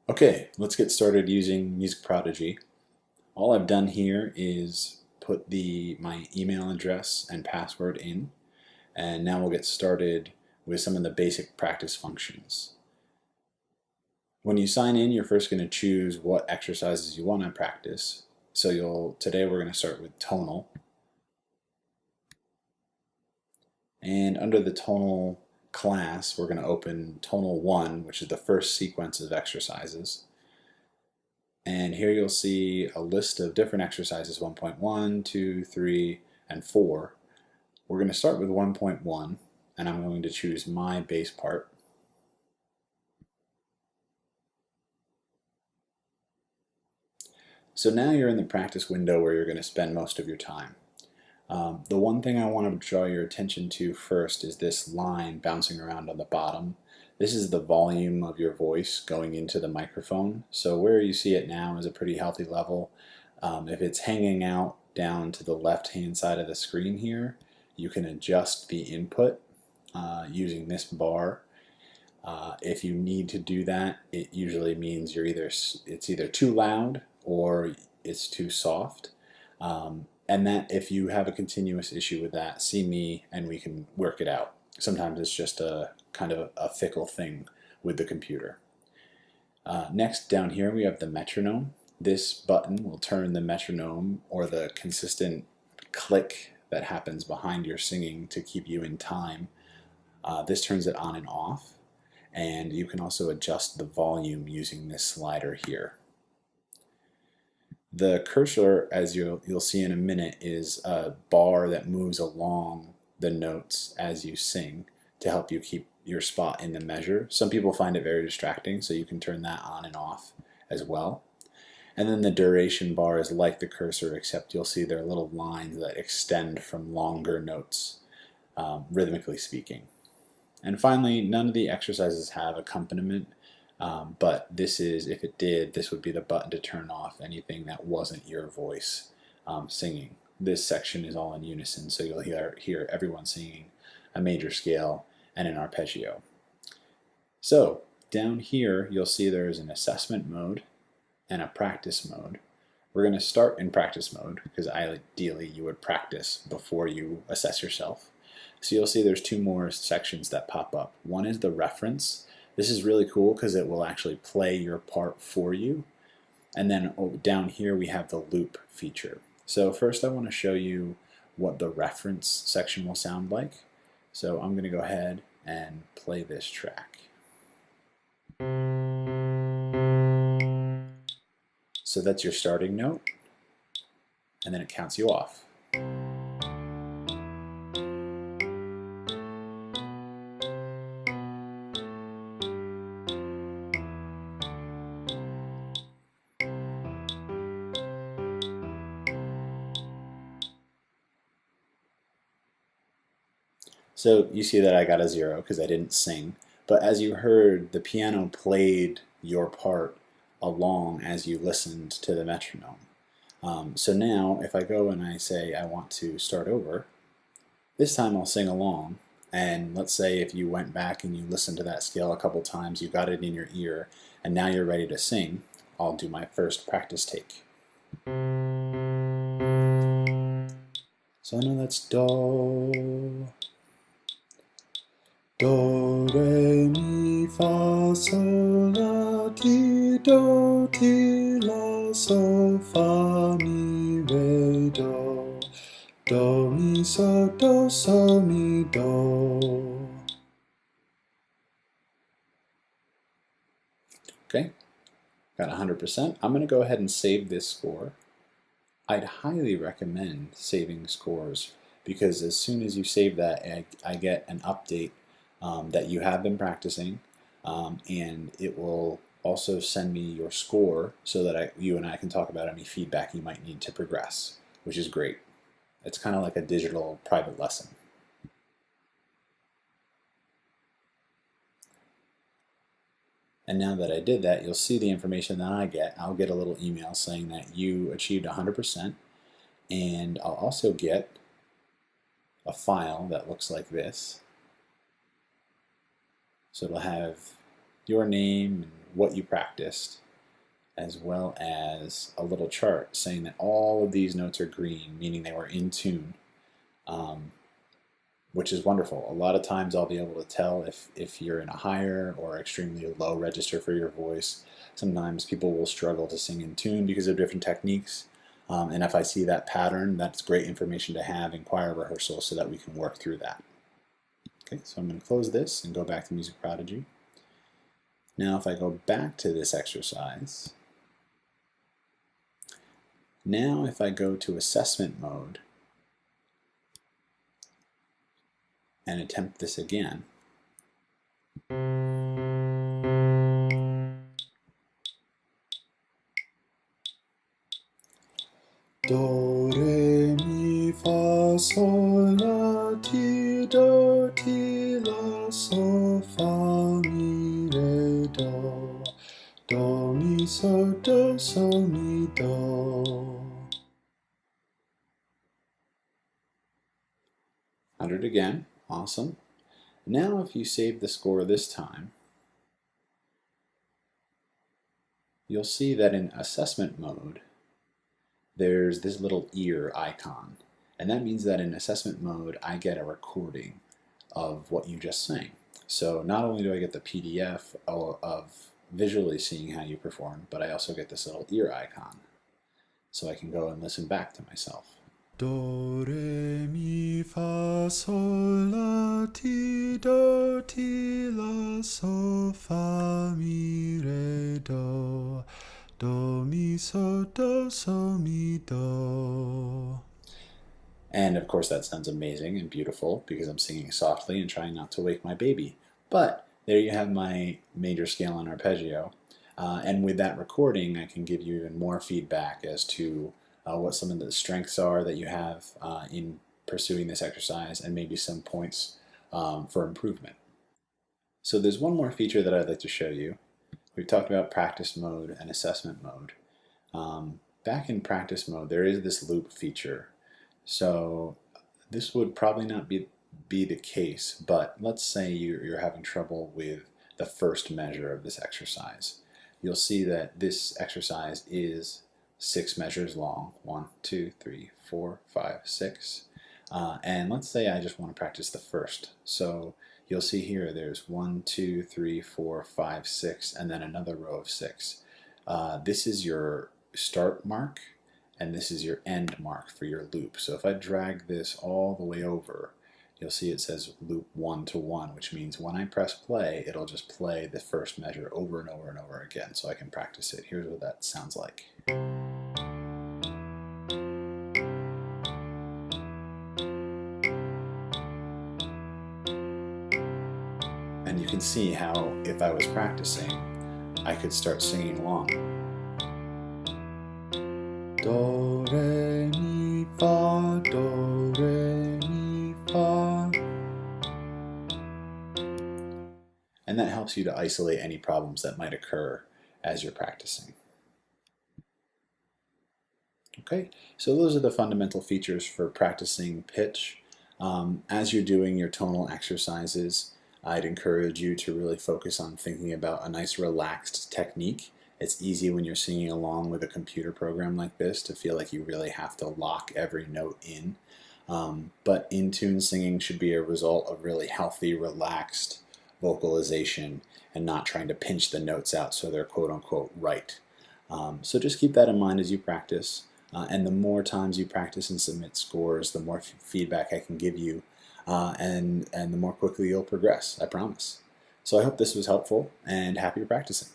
Okay, let's get started using Music Prodigy. All I've done here is put my email address and password in, and now we'll get started with some of the basic practice functions. When you sign in, you're first going to choose what exercises you want to practice. So today we're going to start with tonal. And under the tonal class, we're going to open tonal 1, which is the first sequence of exercises. And here you'll see a list of different exercises, 1.1, 2, 3, and 4. We're going to start with 1.1, and I'm going to choose my bass part. So now you're in the practice window where you're going to spend most of your time. The one thing I want to draw your attention to first is this line bouncing around on the bottom. This is the volume of your voice going into the microphone. So where you see it now is a pretty healthy level. If it's hanging out down to the left-hand side of the screen here, you can adjust the input using this bar. If you need to do that, it usually means it's either too loud or it's too soft. And that if you have a continuous issue with that, see me and we can work it out. Sometimes it's just a kind of a fickle thing with the computer. Next, down here we have the metronome. This button will turn the metronome, or the consistent click that happens behind your singing to keep you in time. This turns it on and off. And you can also adjust the volume using this slider here. The cursor, as you'll see in a minute, is a bar that moves along the notes as you sing to help you keep your spot in the measure. Some people find it very distracting, so you can turn that on and off as well. And then the duration bar is like the cursor, except you'll see there are little lines that extend from longer notes, rhythmically speaking. And finally, none of the exercises have accompaniment. But this is, if it did, this would be the button to turn off anything that wasn't your voice singing. This section is all in unison, so you'll hear everyone singing a major scale and an arpeggio. So down here, you'll see there's an assessment mode and a practice mode. We're going to start in practice mode because ideally you would practice before you assess yourself. So you'll see there's two more sections that pop up. One is the reference. This is really cool because it will actually play your part for you. And then down here we have the loop feature. So first I want to show you what the reference section will sound like. So I'm going to go ahead and play this track. So that's your starting note, and then it counts you off. So you see that I got a 0 because I didn't sing, but as you heard, the piano played your part along as you listened to the metronome. So now if I go and I say I want to start over, this time I'll sing along, and let's say if you went back and you listened to that scale a couple times, you got it in your ear, and now you're ready to sing, I'll do my first practice take. So I know that's do, do, re, mi, fa, sol, la, ti, do, ti, la, sol, fa, mi, re, do. Do, mi, so, mi, do. Okay, got 100%. I'm going to go ahead and save this score. I'd highly recommend saving scores because as soon as you save that, I get an update that you have been practicing, and it will also send me your score so that you and I can talk about any feedback you might need to progress, which is great. It's kind of like a digital private lesson. And now that I did that, you'll see the information that I get. I'll get a little email saying that you achieved 100%, and I'll also get a file that looks like this. So it'll have your name and what you practiced, as well as a little chart saying that all of these notes are green, meaning they were in tune, which is wonderful. A lot of times I'll be able to tell if you're in a higher or extremely low register for your voice. Sometimes people will struggle to sing in tune because of different techniques. And if I see that pattern, that's great information to have in choir rehearsal so that we can work through that. Okay, so I'm going to close this and go back to Music Prodigy. Now if I go back to this exercise, now if I go to assessment mode and attempt this again, do, re, mi, fa, sol, la, ti, do, ti, la, sol, fa, mi, re, do. Do, mi, so, mi, do. 100 again. Awesome. Now if you save the score this time, you'll see that in assessment mode, there's this little ear icon. And that means that in assessment mode, I get a recording of what you just sang. So not only do I get the PDF of visually seeing how you perform, but I also get this little ear icon. So I can go and listen back to myself. Do, re, mi, fa, sol, la, ti, do, ti, la, sol, fa, mi, re, do. Do, mi, so, mi, do. And of course that sounds amazing and beautiful because I'm singing softly and trying not to wake my baby. But there you have my major scale and arpeggio. And with that recording, I can give you even more feedback as to what some of the strengths are that you have in pursuing this exercise and maybe some points for improvement. So there's one more feature that I'd like to show you. We've talked about practice mode and assessment mode. Back in practice mode, there is this loop feature. So this would probably not be the case, but let's say you're having trouble with the first measure of this exercise. You'll see that this exercise is 6 measures long. 1, 2, 3, 4, 5, 6. And let's say I just want to practice the first. So you'll see here there's 1, 2, 3, 4, 5, 6, and then another row of 6. This is your start mark, and this is your end mark for your loop. So if I drag this all the way over, you'll see it says loop 1 to 1, which means when I press play, it'll just play the first measure over and over and over again so I can practice it. Here's what that sounds like. And you can see how if I was practicing, I could start singing along. Do, re, mi, fa, do, re, mi, fa. And that helps you to isolate any problems that might occur as you're practicing. Okay, so those are the fundamental features for practicing pitch. As you're doing your tonal exercises, I'd encourage you to really focus on thinking about a nice relaxed technique. It's easy when you're singing along with a computer program like this to feel like you really have to lock every note in. But in-tune singing should be a result of really healthy, relaxed vocalization and not trying to pinch the notes out so they're quote-unquote right. So just keep that in mind as you practice. And the more times you practice and submit scores, the more feedback I can give you, and the more quickly you'll progress, I promise. So I hope this was helpful, and happy practicing.